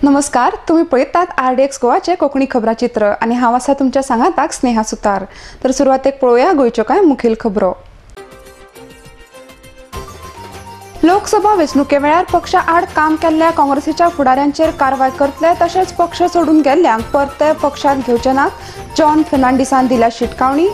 नमस्कार, तुम्ही पळयतात RDX गोवाचे कोंकणी खबराचित्र आणि हांव आसा तुमच्या सांगाताक स्नेहा सुतार। तर सुरवातेक पळोवया गोंयच्यो कांय मुखेल खबरो। लोकसभा वेंचणुके वेळार पक्षा आड काम केल्ल्या काँग्रेसीच्या फुडाऱ्यांचेर कारवाय करतले तशेंच पक्ष सोडून गेल्ल्यांक परते पक्षांत घेवचे नात जॉन फर्नांडिसान दिल्या शिटकावणी।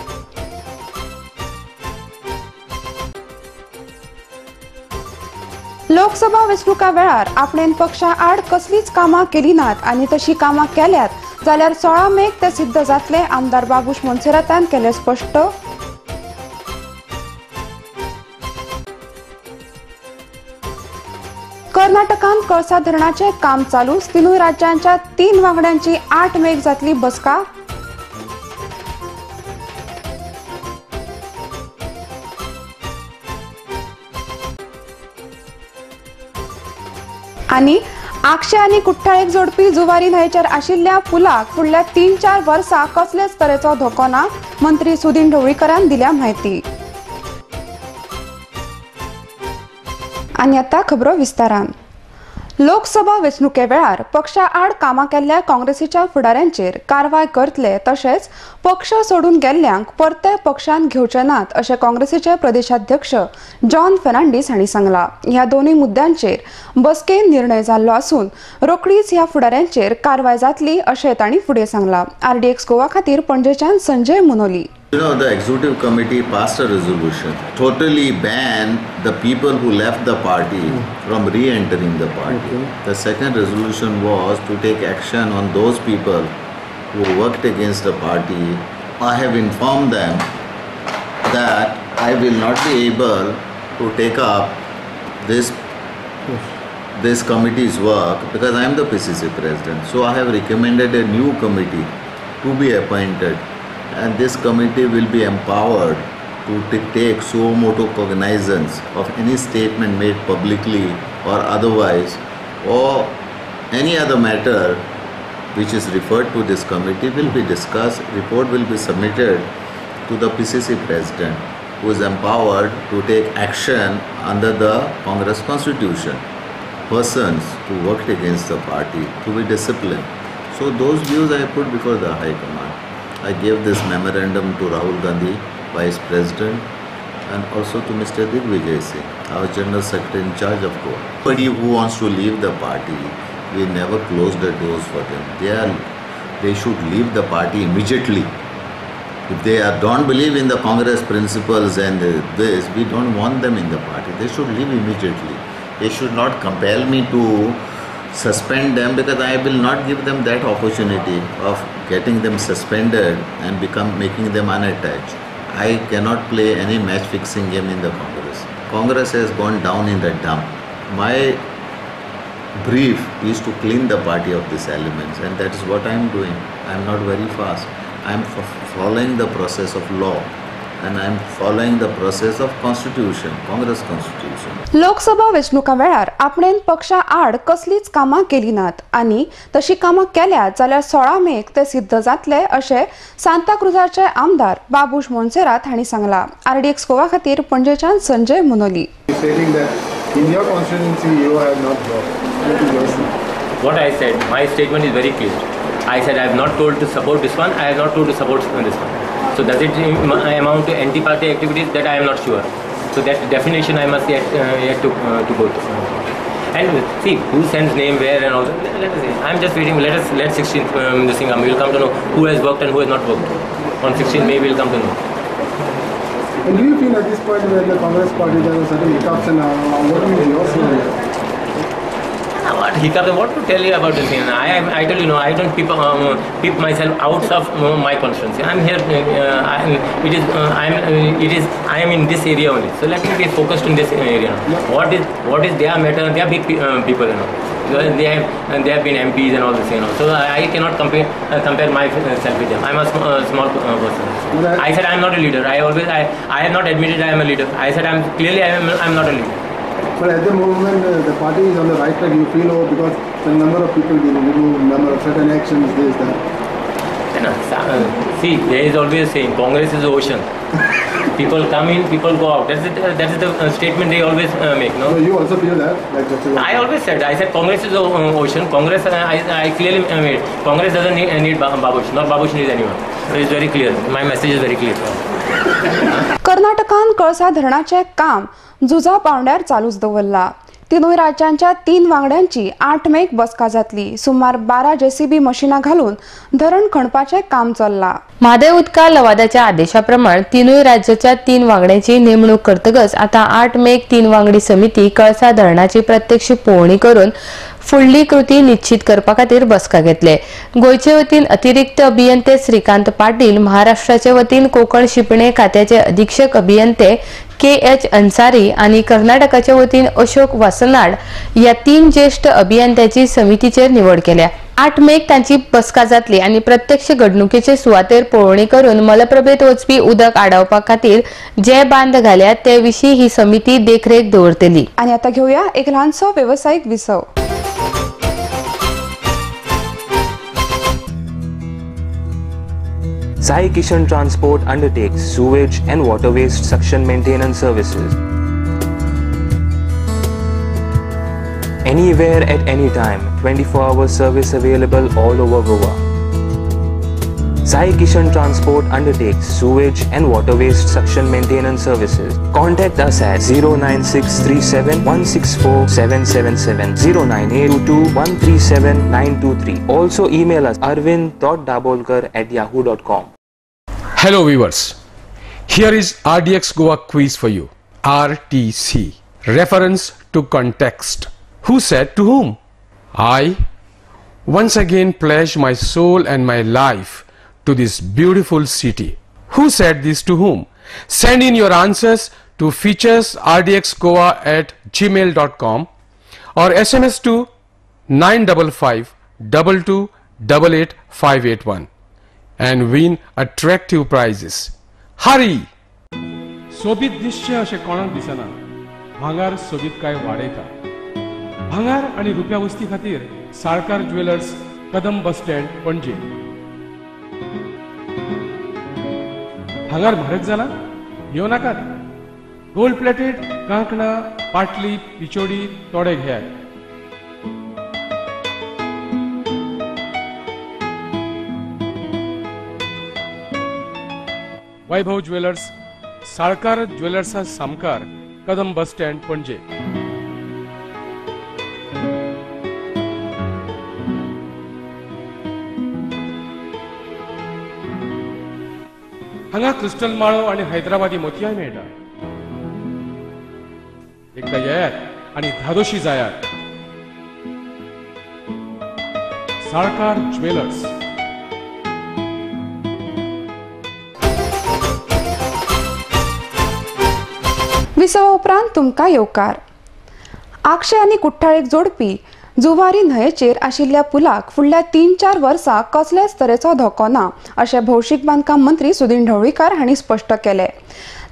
लोकसभा वेंचणुका वेळार आपणेन पक्षा आड कसलीच कामां केली नात आनी तशी कामां केल्यात जाल्यार 16 मेक ते सिद्ध जातले आमदार बाबूश मोन्सेरातान केले स्पष्ट। कर्नाटकान कळसा धरणाचे काम चालू, तिनूय राज्यांच्या 3 वांगड्यांची 8 मेक जातली बसका। आणि आक्षे आणि कुठ्ठाळेक जोडपी जुवारी न्हंयचेर आशिल्ल्या पुलाक फुडल्या 3-4 वर्सां कसलेच तरेचो धोको ना, मंत्री सुदीन ढवळीकरान दिल्या म्हायती। आणि आता खबरो विस्तारान। लोकसभा वेंचणुके वेळार पक्षा आड कामां केल्ल्या काँग्रेसीच्या फुडाऱ्यांचेर कारवाय करतले तशेंच पक्ष सोडून गेल्ल्यांक परते पक्षांत घेवचे नात अशें काँग्रेसीचे प्रदेशाध्यक्ष जॉन फर्नांडीस हांणी सांगला। ह्या दोनूय मुद्द्यांचेर बसकेन निर्णय जाल्लो आसून रोखडीच ह्या फुडाऱ्यांचेर कारवाय जातली अशें तांणी फुडें सांगला। RDX गोवा खातीर पणजेच्यान Sanjay मुनोली। The executive committee passed a resolution totally ban the people who left the party from re-entering the party. The second resolution was to take action on those people who worked against the party. I have informed them that I will not be able to take up this committee's work because I am the PCC president. So I have recommended a new committee to be appointed. And this committee will be empowered to take suo motu cognizance of any statement made publicly or otherwise, or any other matter which is referred to this committee will be discussed. Report will be submitted to the PCC president, who is empowered to take action under the Congress constitution. Persons who worked against the party to be disciplined. So those views I put before the High Command. I gave this memorandum to Rahul Gandhi, Vice President, and also to Mr. Digvijay Singh, our General Secretary in charge of Goa. Anybody who wants to leave the party, we never close the doors for them. They should leave the party immediately. If they don't believe in the Congress principles and this, we don't want them in the party. They should leave immediately. They should not compel me to suspend them because I will not give them that opportunity of getting them suspended and making them unattached. I cannot play any match fixing game in the Congress. Congress has gone down in the dump. My brief is to clean the party of these elements, and that is what I am doing. I am not very fast. I am following the process of law. And I am following the process of constitution, Congress constitution. Lok Sabha वेंचणुका वेळार आपणेन पक्षा आड कसलीच कामां केली नात आनी तशी कामां केल्यात जाल्यार 16 मेक ते सिद्ध जातले अशें सांताक्रुजाचे आमदार बाबूश मोन्सेरात हांणी सांगला। RDX गोवा खातीर पणजेच्यान Sanjay मुनोली। What I said, my statement is very clear. I said I have not told to support this one, I have not told to support this one. So does it amount to anti-party activities? That I am not sure. So that definition I must yet to go through. And see who sends name where and all that. Let us see. I am just waiting. Let 16th this thing come. We will come to know who has worked and who has not worked. On 16th May we will come to know. And do you feel at this point where the Congress party there are certain hiccups and what is your story? What hiccup? What to tell you about this thing? I tell you, I don't keep myself out of my constituency. I'm here. I am in this area only. So let me be focused in this area. What is their matter? They are big people, They have been MPs and all this, So I cannot compare myself with them. I'm a small person. I said I'm not a leader. I have not admitted I am a leader. I said I'm not a leader. But at the moment, the party is on the right track. You feel because the number of people being removed, number of certain actions, this, that. See, there is always saying, Congress is the ocean. People come in, people go out. That is the statement they always make. No. So you also feel that, like that's your I always said. I said Congress is the ocean. Congress. I clearly made. Congress doesn't need Babush. Not Babush needs anyone. So it's very clear. My message is very clear. कर्नाटकान कळसा धरणाचे काम जुजा पावंड्यार चालूच दवरला. तिनूय राज्यांच्या 3 वांगड्यांची 8 make बसका जातली. सुमार 12 JCB मशीनां घालून धरण खणपाचे काम चल्ला. म्हादय उदका लवादाच्या आदेशाप्रमाण तिनूय राज्याच्या 3 वांगड्यांची नेमणूक करतकच आता 8 मेक 3 वांगडी समिती कळसा धरणाची प्रत्यक्ष पळोवणी करून फुडली कृती निश्चित करपा खातीर बसका घेतले. गोयचे वतीन अतिरिक्त अभियंते श्रीकांत पाटील, महाराष्ट्राचे वतीन कोकण शिपणे खात्याचे अधीक्षक अभियंते KH अन्सारी आणि कर्नाटकाच्या वतीन अशोक वासनाड या 3 ज्येष्ठ अभियंत्यांची समितीचेर निवड केल्या. 8 मेक तांची बसका जातली आणि प्रत्यक्ष घडणुकेचे सुवातेर पळोवणी करून मलप्रभेत वचपी उदक आडावपा खातीर जे बांद घाल्यात ते विशीं ही समिती देखरेख दवरतली. आणि आता घेऊया एक ल्हानसो व्यावसायिक विसव. Sai Kishan Transport undertakes sewage and water waste suction maintenance services. Anywhere at any time, 24-hour service available all over Goa. Sai Kishan Transport undertakes sewage and water waste suction maintenance services. Contact us at 09637164777, 09822137923. Also email us arvind.dabolkar@yahoo.com. Hello viewers, here is RDX Goa quiz for you. RTC, reference to context. Who said to whom? I once again pledge my soul and my life to this beautiful city. Who said this to whom? Send in your answers to featuresrdxgoa@gmail.com or SMS to 95522888581 and win attractive prizes. Hurry! सोबीत दिसचे अशें कोणाक दिसना. भांगार सोबीत काय वाडयता. भांगार आणि रुप्या वस्ती खातीर Salkar jewellers, Kadam bus stand, Panaji. भांगार म्हारग जाला? घेव नाकात. गोल्ड प्लेटेड कांकणां, पाटली, पिचोडी तोडे घेयात. वैभव ज्वेलर्स, साळकार ज्वेलर्सा सामकार, कदम बस स्टँड, पणजे. हांगा क्रिस्टल माळो आणि हैदराबादी मोतियाय मेळटा. एकदा येयात आणि धादोशी जायात. साळकार ज्वेलर्स. विसवा उपरांत तुमकां येवकार. आक्षे आनी कुठ्ठाळेक जोडपी जुवारी न्हंयेचेर आशिल्ल्या पुलाक फुडल्या 3-4 वर्सां कसल्याच तरेचो धोको ना अशें भौशीक बांदकाम मंत्री सुदीन ढवळीकार हांणी स्पश्ट केलें.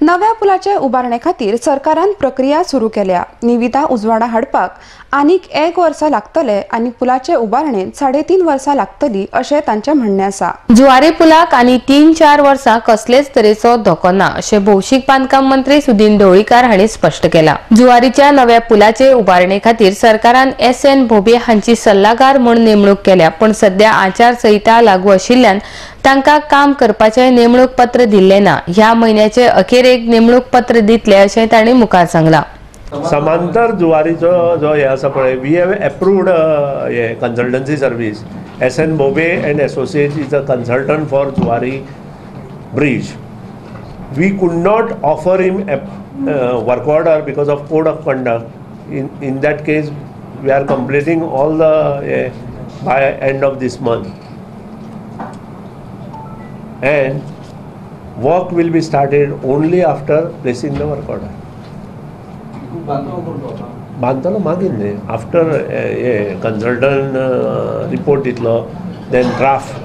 नव्या पुलाचे उबारणे खातीर सरकारान प्रक्रिया सुरू केल्या. निविदा उजवाडा हाडपाक आनीक 1 वर्स लागतले आनी पुलाचे उबारणेंत 3.5 वर्सां लागतली अशें तांचें म्हणणें आसा. जुवारी पुलाक आनी 3-4 वर्सां कसलेच तरेचो धोको ना अशें भौशीक बांदकाम मंत्री सुदीन ढवळीकार हांणी स्पश्ट केला. जुवारीच्या नव्या पुलाचे उबारणे खातीर सरकारान SN भोबे हांची सल्लागार म्हूण नेमणूक केल्या, पण सध्या आचारसंहिता लागू आशिल्ल्यान तांकां काम करपाचें नेमणूक पत्र दिल्लें ना. ह्या म्हयन्याचे अखेरेक नेमणूक पत्र दितले अशें तांणी मुखार सांगलां. समांतर जुवारीचो जो हे आसा पळय, वी हॅव एप्रूव्ड हे consultancy service. SN Bobe and Associates is a consultant for Zuari Bridge. We could not offer him a work order because of code of conduct. In that case, we are completing all the by end of this month. And work will be started only after placing the work order. बांदतलो मागीर न्ही, after हे consultant report दितलो, then draft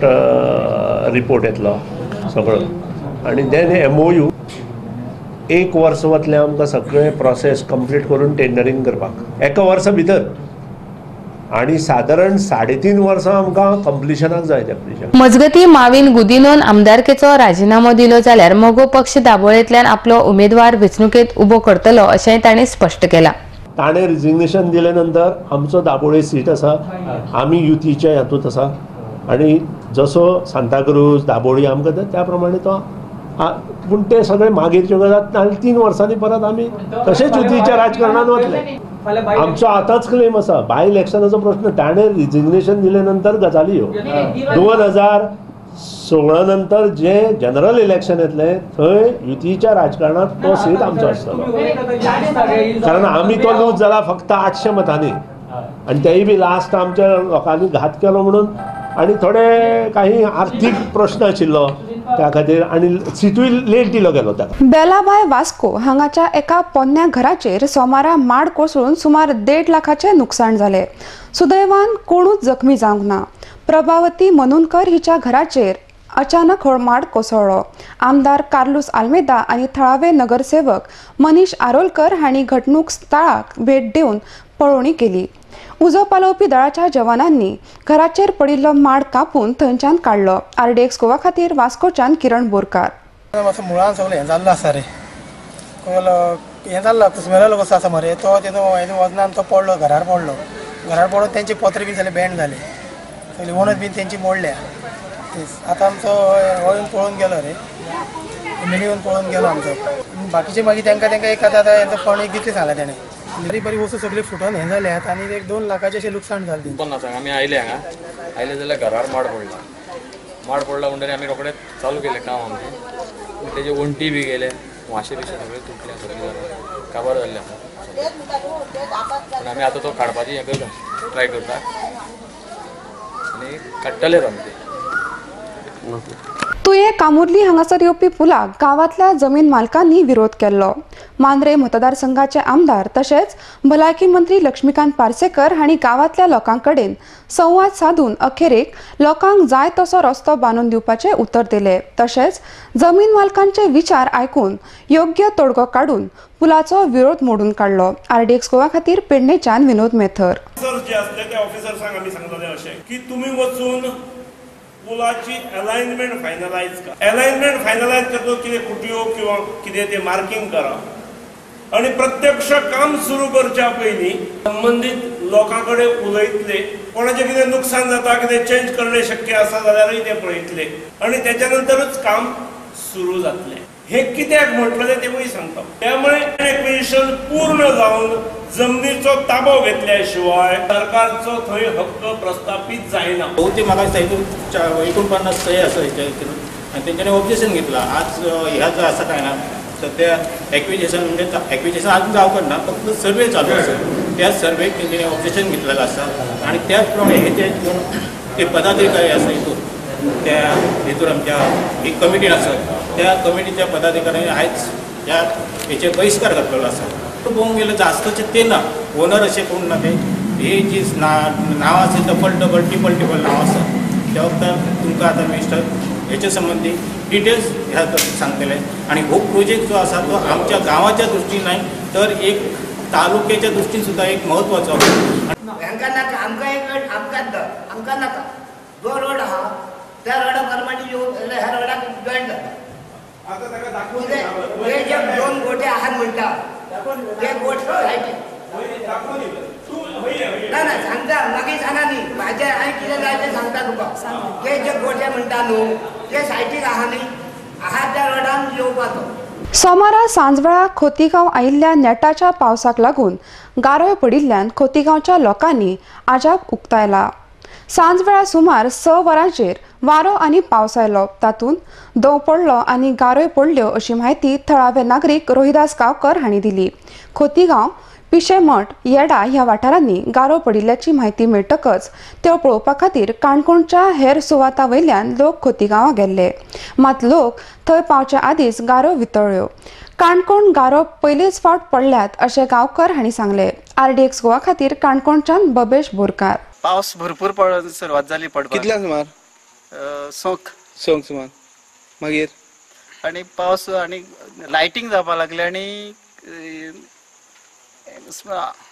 report येतलो सगळो, आनी then MOU 1 वर्स वतलें आमकां सगळें प्रोसेस कंप्लीट करून टेंडरींग करपाक. 1 वर्सा भितर आणि साधारण 3.5 वर्सां आमकां कंप्लिशनाक जाय त्या प्रोजेक्ट. मजगती माविन गुदिनोन आमदारकेचो राजीनामो दिलो जाल्यार मोगो पक्ष दाबोळेंतल्यान आपलो उमेदवार वेंचणुकेंत उबो करतलो अशेंय ताणें स्पश्ट केलां. ताणें रिजिग्नेशन दिले नंतर आमचो दाबोळे सीट आसा, आमी युतीच्या हातूंत आसा आनी जसो सांताक्रूज दाबोळी आमकां त्या प्रमाणे तो पूण ते सगळे मागीरच्यो गजाली आनी 3 वर्सांनी परत आमी तशेंच युतीच्या राजकारणान वतले. आमचो आतांच क्लेम आसा, बाय इलेक्शनाचो प्रश्न ताणें रिजिग्नेशन दिले नंतर गजाली ह्यो 2016 नंतर जे जनरल इलेक्शन येतलें थंय युतीच्या राजकारणात तो सीट आमचो आसतलो, कारण आमी तो लूज जाला फक्त 800 मतांनी आनी तेय बी लास्ट आमच्या लोकांनी घात केलो म्हणून आनी थोडे काही आर्थीक प्रश्न आशिल्लो त्या खातीर आनी सीटूय लेट दिलो गेलो ताका. बेलाबाय वास्को हांगाच्या एका पोन्न्या घराचेर सोमारा माड कोसळून सुमार 1.5 लाखाचे नुकसाण जाले. सुदैवान कोणूच जखमी जावंक ना. प्रभावती मनूनकर हिच्या घराचेर अचानक माड कोसळ्ळो. आमदार कार्लोस आल्मेदा आनी थळावे नगरसेवक मनीष आरोलकर हांणी घटणूक स्थळाक भेट दिवन पळोवणी केली. उजो पालोवपी दळाच्या जवानांनी घराचेर पडिल्लो माड कापून थंयच्यान काडलो. RDX गोवा खातीर वास्कोच्यान किरण बोरकार. मुळान सगळें हें जाल्लो आसा रे, हें जाल्लो कुसमेलो कसो आसा मरे, तो तेजो वजनान तो पडलो, घरार पडून तेंचे पत्र बी जाले, बँड जाले, सगळी वणत बीन तेंची मोडल्या. आतां आमचो हो येवन पळोवन गेलो रे, मिनी येवन पळोवन गेलो आमचो. बाकीचे मागीर तांकां एक आतां हेंचो फंड एक दितले सांगला तेणें. बरी बरी वस्तू सगळी फुटून हें जाल्यात आनी 1-2 लाखाचें अशें लुकसाण जालें. आमी आयले हांगा, आयले जाल्यार घरार माड पडला म्हणटरी आमी रोखडेच चालू केलें काम आमचें. तेजे वणटी बी गेले, वाशे बिशे सगळे तुटले, सगळे काबार जाल्ले आसा. पूण आमी आतां तो काडपाची हें करता, ट्राय करता आनी काडटले आमी ते. तुये कामुर्ली हांगासर येवपी पुलाक गांवांतल्या जमीन मालकांनी विरोध केल्लो. मांद्रे मतदारसंघाचे आमदार तशेंच भलायकी मंत्री लक्ष्मीकांत पार्सेकर हांणी गांवांतल्या लोकां कडेन संवाद साधून अखेरेक लोकांक जाय तसो रस्तो बांदून दिवपाचें उतर दिलें. तशेंच जमीन मालकांचे विचार आयकून योग्य तोडगो काडून पुलाचो विरोध मोडून काडलो. RDX गोवा खातीर पेडणेच्यान विनोद मेथर. जे आसले त्या ऑफिसर्सांक आमी सांगलेलें अशें की तुमी वचून पुलाची अलायनमेंट फायनलायज करा. अलायनमेंट फायनलायज करतो कितें कुटियो किंवा कितें ते मार्किंग करा आणि प्रत्यक्ष काम सुरू करच्या पयलीं संबंधित लोकां कडेन उलयतले, कोणाचें कितें नुकसान जाता, कितें चेंज करणे शक्य आसा जाल्यारूय ते पळयतले आणि त्याच्या नंतरच काम सुरू जातलें. हे कित्याक म्हटलें तेवूय सांगता. त्यामुळे एक्विजिशन पूर्ण जावन जमनीचो ताबो घेतल्या शिवाय सरकारचो थंय हक्क प्रस्थापित जायना. बहुतेक म्हाका दिसता 49 सही आसा आणि तेंच्यांनी ऑब्जेक्शन घेतला. आज ह्या जो आसा काय ना सध्या एक्विजिशन म्हणजे एक्विजिशन अजून जावंक ना, फक्त सर्वे चालू आसा. त्या सर्वेक तेंच्यांनी ऑब्जेक्शन घेतलेलं आसा आणि त्याच प्रमाणे हे जे पदाधिकारी आसा हितून त्या हेतून आमच्या एक कमिटीन आसा, त्या कमिटीच्या पदाधिकाऱ्यांनी आयज ह्या हेचेर बहिष्कार घातलेलो आसा. पळोवंक गेलं जास्तचे ते ना, ओनर असे कोण ना ते. हे जी नांव आसा डबल ट्रिपल नांव आसा त्या वखदार तुमकां आतां मिनिस्टर हेचे संबंधी डिटेल्स ह्या सांगतले. आणि हो प्रोजेक्ट जो आसा तो आमच्या गांवाच्या दृश्टीन नाही तर एक तालुक्याच्या दृश्टीन सुद्धा एक महत्वाचो. हांकां नाका, आमकां एक आमकां नाका. जो रोड आहा त्या रोडा प्रमाणे येवन ह्या रोडाक जॉईन जाता. हे जे 2 गोटे आहात म्हणटा ते गोट ना ना सांगता मागीर सांगा न्ही म्हाजे हांवें कितें जाय तें सांगता तुका. ते जे गोटे म्हणटा न्हू ते सायटीक आहा न्ही, आहा त्या रोडान येवपाचो. सोमारा सांजवेळा खोतीगांव आयिल्ल्या नेटाच्या पावसाक लागून गारोय पडिल्ल्यान खोतीगांवच्या लोकांनी आजाप उक्तायला. सांजवेळा सुमार 6 वरांचेर वारो आनी पावस आयलो. तातूंत दंव पडलो आनी गारोय पडल्यो अशी माहिती थळावे नागरीक रोहिदास गांवकर हांणी दिली. खोतीगांव, पिशेमठ, येडा ह्या वाठारांनी गारो पडिल्ल्याची माहिती मेळटकच त्यो पळोवपा खातीर काणकोणच्या हेर सुवाता वयल्यान लोक खोतीगांवां गेल्ले. मात लोक थंय पावच्या आदींच गारो वितळ्ळ्यो. काणकोण गारो पयलेच फावट पडल्यात अशें गांवकर हांणी सांगलें. RDX गोवा खातीर काणकोणच्यान बबेश बोरकार. पावस भरपूर सुरवात जाली पडपाक. कितल्या सुमार? 6 सुमार. मागीर आनी पावस आनी लायटिंग जावपाक लागले आनी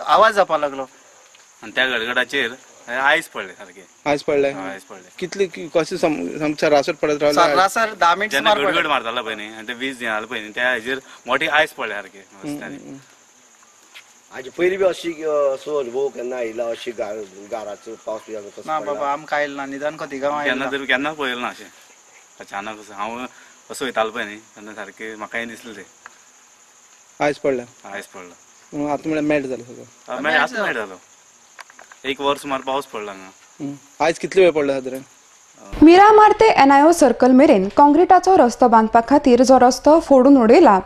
आवाज जावपाक लागलो. आनी त्या गडगडाचेर आयस पडले सारखे. आयस पडले. आयस पडले. कितले कशें सामकें रासर पडत रावले. रासर 10 मिनट जेन्ना गडगड मारतालो पळय न्ही आनी ते वीज जाले पळय न्ही त्या हेजेर मोठे आयस पडले सारखे रस्त्यांनी. हाजे पयलीं बी अशी असो अनुभव केन्ना आयला अशी गाराचो पावस बी ना बाबा आमकां आयला ना निदान खोतीगांव केन्ना तरी केन्ना पळयलें ना अशें अचानक असो. हांव असो वयतालो पळय न्ही तेन्ना सारकें म्हाकाय दिसलें ते आयस पडले. आयस पडलो. आतां म्हळ्यार मेल्ट जालो सगळो. आतां मेल्ट जालो. एक वर्स सुमार पावस पडला हांगा. आयज कितले वेळ पडला सादारण. मिरामार ते NIO सर्कल मेरेन काँक्रिटाचो रस्तो बांदपा खातीर जो रस्तो फोडून उडयला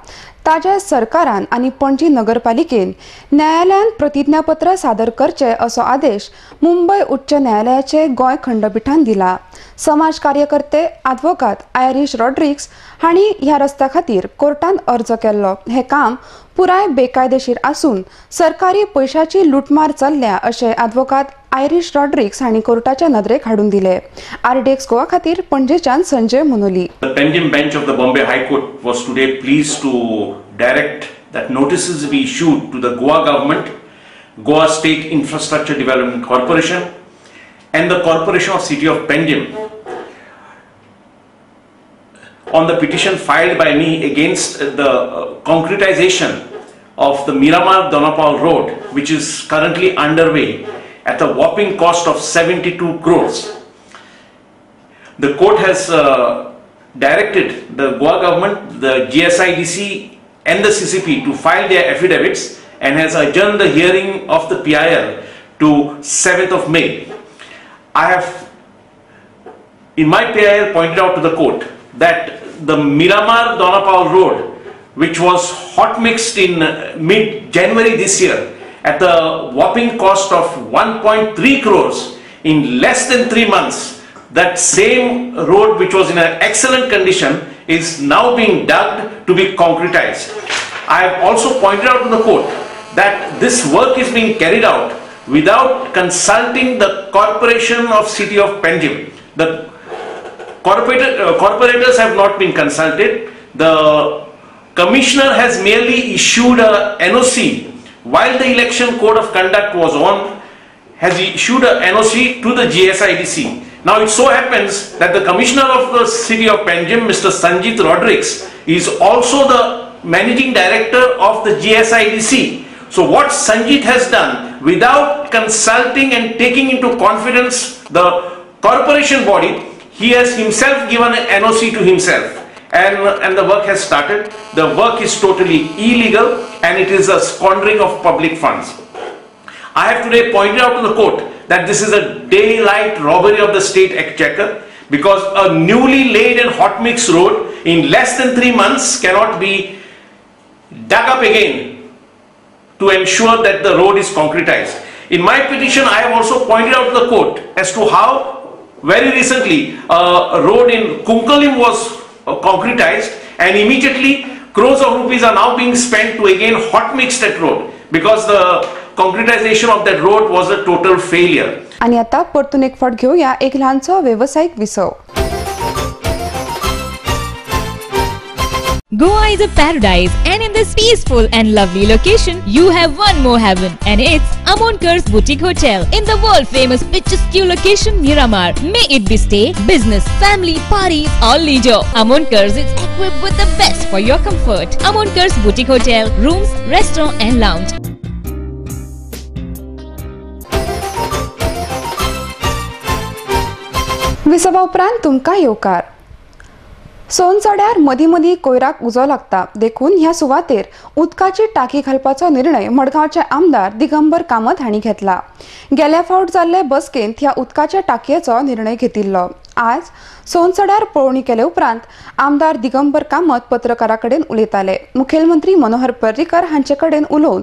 ताचे सरकारान आनी पणजी नगरपालिकेन न्यायालयान प्रतिज्ञापत्र सादर करचे असो आदेश मुंबय उच्च न्यायालयाचे गोंय खंडपीठान दिला. समाज कार्यकर्ते आदवोगात आयरिश रॉड्रिग्स हांणी ह्या रस्त्या खातीर कोर्टान अर्ज केल्लो. हे काम पुराय बेकायदेशीर आसून सरकारी पैशाची लुटमार चल्ल्या अशें आदवोगात आयरिश रॉड्रिग्स हांणी कोर्टाच्या नदरेक हाडून दिले. RDX गोवा खातीर पणजेच्यान Sanjay Manoli. The Pending bench of the Bombay High Court was today pleased to direct that notices be issued to the Goa government, Goa State Infrastructure Development Corporation and the Corporation of City of Pending on the petition filed by me against the concretization of the Miramar-Donapal road, which is currently underway at a whopping cost of 72 crores. The court has directed the Goa government, the GSIDC and the CCP to file their affidavits and has adjourned the hearing of the PIL to 7th of May. I have in my PIL pointed out to the court that the Miramar-Donapal road, which was hot mixed in mid-January this year at the whopping cost of 1.3 crores in less than 3 months, that same road which was in an excellent condition is now being dug to be concretized. I have also pointed out to the court that this work is being carried out without consulting the Corporation of City of Pending. The corporators have not been consulted. The Commissioner has merely issued a NOC while the election code of conduct was on, has issued a NOC to the GSIDC. Now it so happens that the Commissioner of the City of Pending, Mr. Sanjit Rodrigues, is also the Managing Director of the GSIDC. So what Sanjit has done, without consulting and taking into confidence the corporation body, he has himself given an NOC to himself. And the work has started. The work is totally illegal and it is a squandering of public funds. I have today pointed out to the court that this is a daylight robbery of the state exchequer because a newly laid and hot mix road in less than 3 months cannot be dug up again to ensure that the road is concretized. In my petition, I have also pointed out to the court as to how very recently a road in Kunkalim was concretized and immediately crores of rupees are now being spent to again hot mix that road because the concretization of that road was a total failure. आणि आता परतून एक फावट घेऊया एक लहानसो व्यावसायिक विसव. Goa is a paradise, and in this peaceful and lovely location, you have one more heaven, and it's Amonkars Boutique Hotel in the world-famous picturesque location Miramar. May it be stay, business, family, parties, or leisure. Amonkars is equipped with the best for your comfort. Amonkars Boutique Hotel, rooms, restaurant, and lounge. विसवा उपरांत तुमकां येवकार. सोनसड्यार मदीं मदीं कोयराक उजो लागता देखून ह्या सुवातेर उदकाची टाकी घालपाचो निर्णय मडगांवचे आमदार दिगंबर कामत हांणी घेतला. गेल्या फावट जाल्ले बसकेंत ह्या उदकाच्या टाकयेचो निर्णय घेतिल्लो. आज सोनसड्यार पळोवणी केले उपरांत आमदार दिगंबर कामत पत्रकारां कडेन उलयताले. मुखेलमंत्री मनोहर पर्रीकर हांचे कडेन उलोवन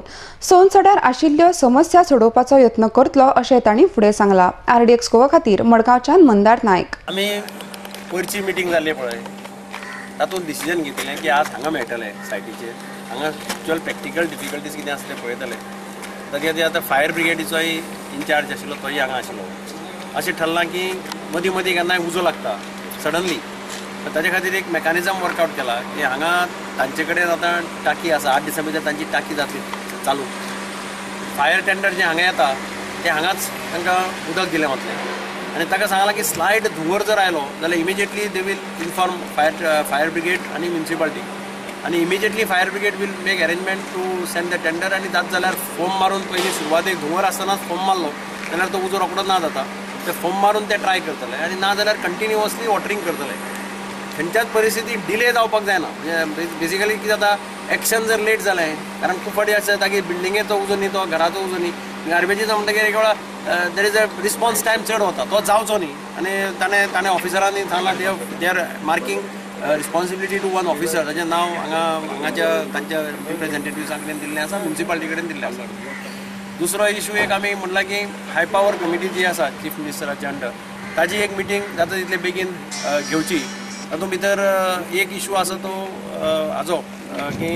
सोनसड्यार आशिल्ल्यो समस्या सोडोवपाचो यत्न करतलो अशें तांणी फुडें सांगलां. RDX गोवा खातीर मडगांवच्यान मंदार नायक. आमी पयरची मिटींग जाल्ली पळय तातूंत डिसिजन घेतिल्लें की आज हांगा मेळटलें सायटीचेर. हांगा एक्चुअल प्रॅक्टिकल डिफिकल्टीज कितें आसलें पळयतले. ताच्या खातीर आतां फायर ब्रिगेडीचोय इन्चार्ज आशिल्लो तोय हांगा आशिल्लो. अशें ठरलां की मदीं मदीं केन्नाय उजो लागता सडनली. ताचे खातीर एक मेकॅनिझम वर्कआवट केला की हांगा तांचे कडेन आतां टाकी आसा 8 दिसां भितर तांची टाकी जातली चालू. फायर टेंडर जें हांगा येता ते हांगाच तांकां उदक दिलें वतलें आनी ताका सांगलां की स्लायट धुंवर जर आयलो जाल्यार immediately they will inform fire brigade आनी म्युनिसिपालिटी आनी immediately fire brigade will make arrangement to send the tender आनी जात जाल्यार फोम मारून पयलीं सुरवातेक धुंवर आसतनाच फोम मारलो जाल्यार तो उजो रोखडो ना जाता ते फोम मारून ते ट्राय करतले आनी ना जाल्यार कंटिन्युअसली वॉटरिंग करतले खंयच्याच परिस्थितीक डिले जावपाक जायना म्हणजे बेसिकली कितें जाता एक्शन जर लेट जालें कारण खूब फावटी आसता तागे बिल्डिंगेचो उजो न्ही तो घराचो उजो न्ही गार्बेजीचो म्हणटकीर एक वेळा there is a response time चड वता तो जावचो न्ही आनी ताणें ऑफिसरांनी सांगलां they are marking responsibility to one officer ताचें नांव हांगाच्या तांच्या रिप्रेझेंटेटिव्हसा कडेन दिल्लें आसा म्युनिसिपालिटी कडेन दिल्लें आसा दुसरो इशू एक आमी म्हणला की हाय पावर कमिटी जी आसा चीफ मिनिस्टराच्या अंडर ताजी एक मिटींग जाता तितले बेगीन घेवची तातूंत भितर एक इशू आसा तो हाजो की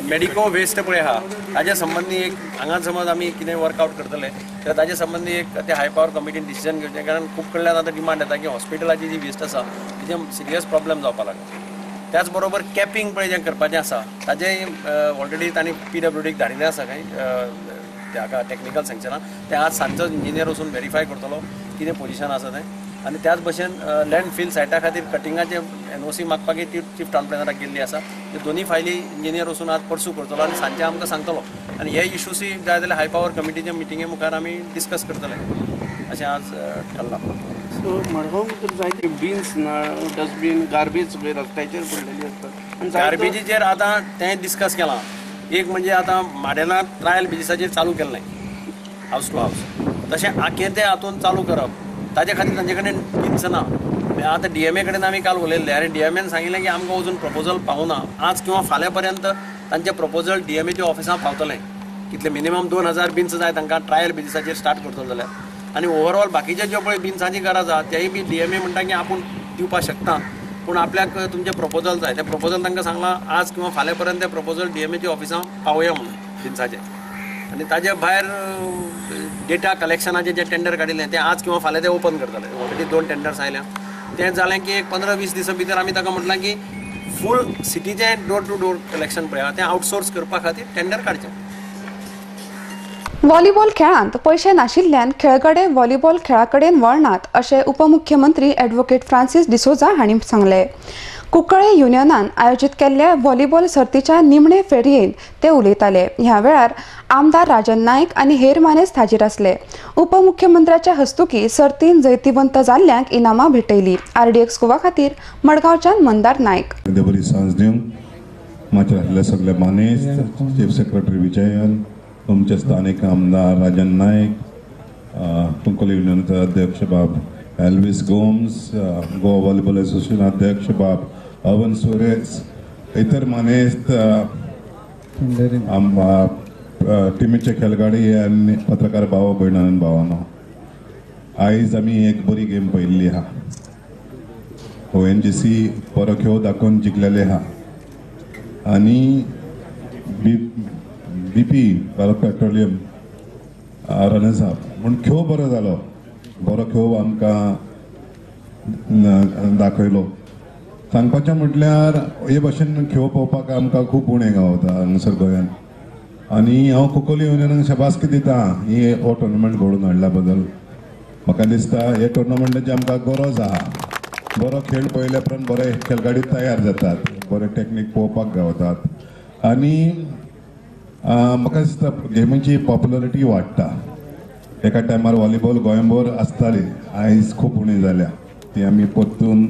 मेडिको वेस्ट पळय आहा ताज्या संबंदी एक हांगा समज आमी कितें वर्कआउट करतले तर ताज्या संबंदी एक ते हाय पावर कमिटीन डिसिजन घेवचें कारण खूब कडल्यान आतां डिमांड येता की हॉस्पिटलाची जी वेस्ट आसा तिचें सिरियस प्रॉब्लेम जावपाक लागला त्याच बरोबर कॅपिंग पळय जें करपाचें आसा ताजेंय ऑलरेडी तांणी PWDक धाडिल्लें आसा खंय हाका टेक्निकल सँक्शनाक ते आज सांजचो इंजिनियर वचून व्हेरीफाय करतलो कितें पोजिशन आसा तें आनी त्याच भशेन लँडफील सायटा खातीर कटिंगाचे NOC मागपाक ती चीफ टावन प्लॅनराक गेल्ली आसा ते दोनी फायली इंजिनियर वचून आज परसू करतलो आनी सांजचे आमकां सांगतलो आनी हे इशूसी जाय जाल्यार हाय पावर कमिटीच्या मिटिंगे मुखार आमी डिस्कस करतले अशें आज थारलां सो मडगांव भितर जायते बिन्स डस्टबीन गार्बेज सगळे रस्त्याचेर पडलेली आसतात गार्बेजीचेर आतां तें डिस्कस केलां एक म्हणजे आतां माडेलांत ट्रायल बेजिसाचेर चालू केल्लें हावस टू हावस तशें आखेर तें हातून चालू करप ताजे खातीर तांचे कडेन बिन्स ना आतां DMA कडेन आमी काल उलयल्ले आनी DMAन सांगिल्लें की आमकां अजून प्रपोजल पावना आज किंवा फाल्यां पर्यंत तांचें प्रपोजल DMAच्या ऑफिसांत पावतलें कितले मिनिमम 2000 बिन्स जाय तांकां ट्रायल बेजिसाचेर स्टार्ट करतलो जाल्यार आनी ओवरऑल बाकीचे ज्यो पळय बिन्सांची गरज आसा तेय बी DMA म्हणटा की आपूण दिवपाक शकता पूण आपल्याक तुमचें प्रपोजल जाय तें प्रपोजल तांकां सांगलां आज किंवा फाल्यां पर्यंत तें प्रपोजल DMAच्या ऑफिसांत पावया म्हणून बिन्साचें आनी ताजे भायर डेटा कलेक्शनाचें जें टेंडर काडिल्लें तें आज किंवा फाल्यां तें ओपन करतले ऑलरेडी 2 टेंडर्स आयल्या तें जालें की एक 15-20 दिसां भितर आमी ताका म्हटलां की फूल सिटीचें डोर टू डोर कलेक्शन पळय तें आउटसोर्स करपा खातीर टेंडर काडचें व्हॉलीबॉल खेळांत पयशे नाशिल्ल्यान खेळगडे व्हॉलीबॉल खेळा कडेन वळनात अशें उपमुख्यमंत्री ॲडव्होकेट फ्रांसीस डिसोजा हांणी सांगलें कुंकळे युनियनान आयोजीत केल्ल्या व्हॉलीबॉल सर्तीच्या निमणे फेरयेन ते उलयताले ह्या वेळार आमदार राजन नायक आनी हेर मानेस्त हाजीर आसले उपमुख्यमंत्र्याच्या हस्तुकी सर्तीन जैतिवंत जाल्ल्यांक इनामां भेटयली RDX गोवा खातीर मडगांवच्यान मंदार नायक बरी सांज दिवंक माचेर आसले सगळे मानेस्त चीफ सेक्रेटरी विजयन तुमचे स्थानिक आमदार राजन नायक कुंकळे युनियनाचे अध्यक्ष बाब Elvis Gomes Goa volleyball association अध्यक्ष बाब अवन सुरेश इतर मानेस्त टिमीचे खेळगडे आनी पत्रकार भाव भयणां भावांनो आयज आमी एक बरी गेम पळयल्ली आहा ONGC बरो खेळ दाखोवन जिखलेले आहा आनी BP Bharat petroleum runners up म्हूण खेळ बरो जालो बरो खेळ आमकां दाखयलो सांगपाचें म्हटल्यार हे भाशेन खेळ पळोवपाक आमकां खूब उणें गावता हांगासर गोंयांत आनी हांव कुंकळे युनियनाक शाबासकी दिता ही हो टुर्नामेंट घडोवन हाडल्या बद्दल म्हाका दिसता हे टुर्नामेंटाची आमकां गरज आहा बरो खेळ पळयल्या उपरांत बरे खेळगडे तयार जातात बरे टॅक्नीक पळोवपाक गावतात आनी म्हाका दिसता गेमीची पॉप्युलरिटी वाडटा एका टायमार व्हॉलीबॉल गोंयभर आसताली आयज खूब उणी जाल्या ती आमी परतून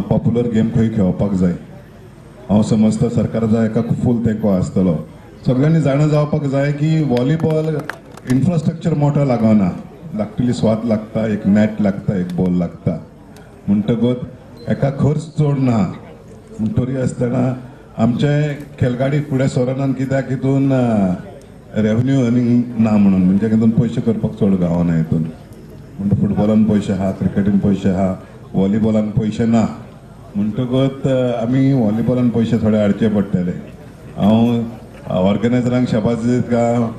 पॉप्युलर गेम खंय खेळपाक जाय हांव समजता सरकाराचो एका फूल तेंको आसतलो सगळ्यांनी जाणा जावपाक जाय की व्हॉलीबॉल इन्फ्रास्ट्रक्चर मोठो लागना धाकटुली स्वात लागता एक नॅट लागता एक बॉल लागता म्हणटकूच एका खर्च चड ना म्हणटरी आसतना आमचे खेळगडे फुडें सरनात कित्याक हितून रेवन्यू अर्निंग ना म्हणून म्हणजे हितून पयशे करपाक चड गावना हितून म्हणजे फुटबॉलान पयशे आहा क्रिकेटीन पयशे आहा व्हॉलीबॉलान पयशे ना म्हणटकूच आमी व्हॉलीबॉलान पयशे थोडे हाडचे पडटले हांव ऑर्गनायझरांक शाबासकी दिता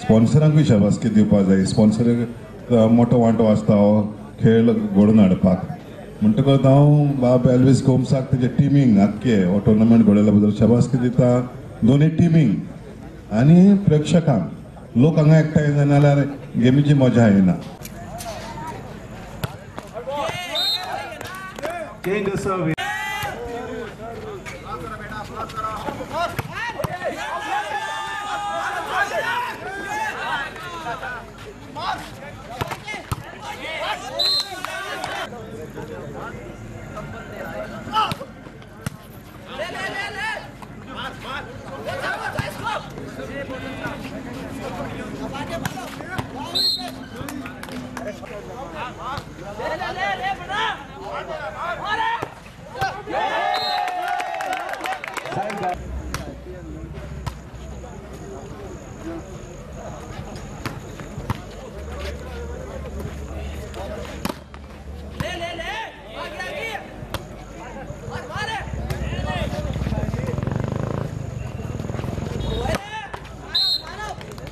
स्पॉन्सरांकूय शाबासकी दिवपाक जाय स्पॉन्सर मोठो वांटो आसता हो खेळ घडोवन हाडपाक म्हणटकूच हांव बाब एल्विस गोम्साक तेजे टिमींग आख्खे हो टुर्नामेंट घडयल्या बद्दल शाबासकी दिता दोनी टिमींग आनी प्रेक्षकांक लोक हांगा एकठांय जाल्यार गेमीची मजा येना.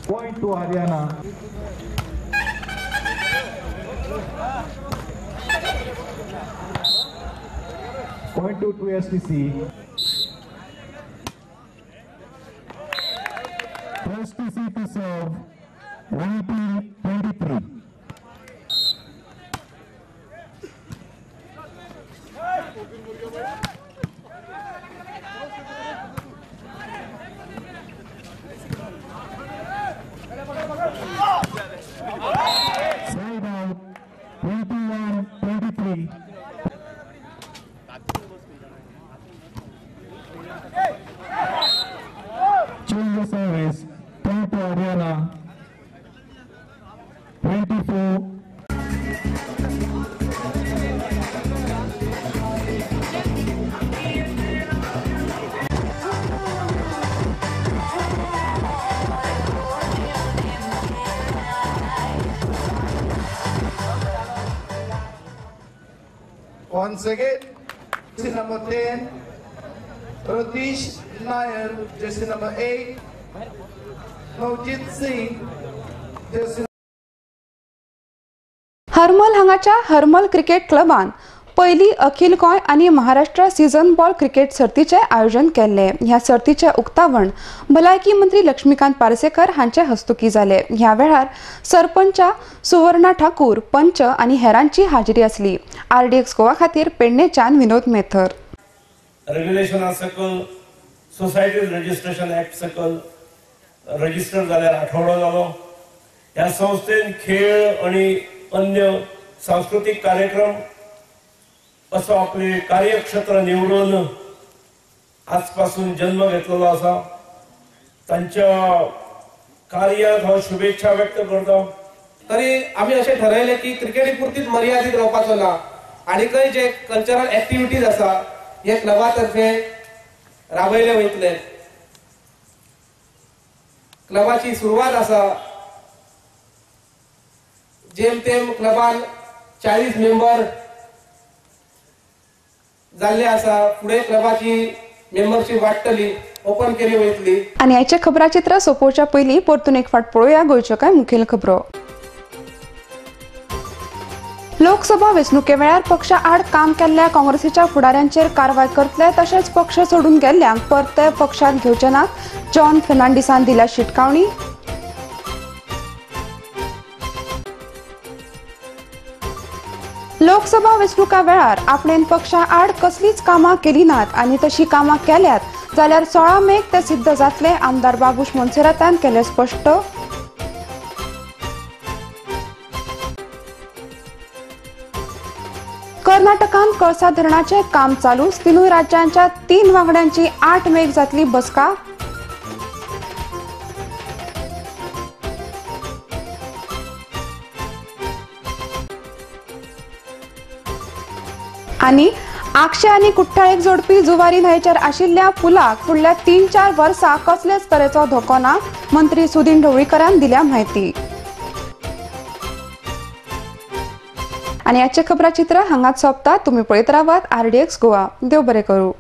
Point to Haryana. Point to STC. STC to serve 1-23. Side out 21-23. Change the service. Point to Haryana. 24. Once again, jersey number 10, Ratish Nair, jersey number 8, Navjit Singh, jersey Harmal हांगाच्या हरमल क्रिकेट क्लबान पहिली अखिल गोंय आणि महाराष्ट्र सीझन बॉल क्रिकेट सर्तीचे आयोजन केले. ह्या सर्तीचे उक्तावण भलायकी मंत्री लक्ष्मीकांत पार्सेकर हांचे हस्तुकी जाले. ह्या वेळार सरपंच सुवर्णा ठाकूर, पंच आणि हेरांची हाजिरी असली. RDX गोवा खातीर पेडणेच्यान विनोद मेथर. रेग्युलेशना सकल सोसायटी रजिस्ट्रेशन ऍक्ट सकल रजिस्टर जाल्यार आठवडो जालो. ह्या संस्थेन खेळ आणि अन्य सांस्कृतिक कार्यक्रम असो आपले कार्यक्षेत्र निवडून आजपासून जन्म घेतलेलो आसा. तांच्या कार्याक हांव शुभेच्छा व्यक्त करता. तरी आम्ही असे ठरवले की क्रिकेटी पुरतीच मर्यादित रावपाचो ना आणि काही जे कल्चरल ऍक्टिव्हिटीज आसा हे क्लबातर्फे राबयले वयतले. क्लबाची सुरवात आसा. जेम तेम क्लबान 40 मेंबर जाल्ले आसा. फुडें क्लबाची मेंबरशीप वाडटली, ओपन केली वयतली. आणि आयचे खबराचित्र सोंपोवच्या पयलीं परतून एक फावट पळोवया गोंयच्यो कांय मुखेल खबरो. लोकसभा वेंचणुके वेळार पक्षा आड काम केल्ल्या काँग्रेसीच्या फुडाऱ्यांचेर कारवाय करतले तशेंच पक्ष सोडून गेल्ल्यांक परते पक्षांत घेवचे नात. जॉन फर्नांडिसान दिल्या शिटकावणी. लोकसभा वेंचणुका वेळार आपणेन पक्षा आड कसलीच कामां केली नात आनी तशी कामां केल्यात जाल्यार 16 मेक ते सिद्ध जातले. आमदार बाबूश मोन्सेरातान केले स्पश्ट. कर्नाटकान कळसा धरणाचे काम चालूच. तिनूय राज्यांच्या 3 वांगड्यांची 8 मेक जातली बसका. आणि आक्षे आणि कुठ्ठाळेक जोडपी जुवारी न्हंयचेर आशिल्ल्या पुलाक फुडल्या 3-4 वर्सां कसलेच तरेचो धोको ना. मंत्री सुदीन ढवळीकरान दिल्या म्हायती. आणि आजचे खबराचित्र हांगाच सोंपतात. तुम्ही पळयत रावात RDX गोवा. देव बरें करूं.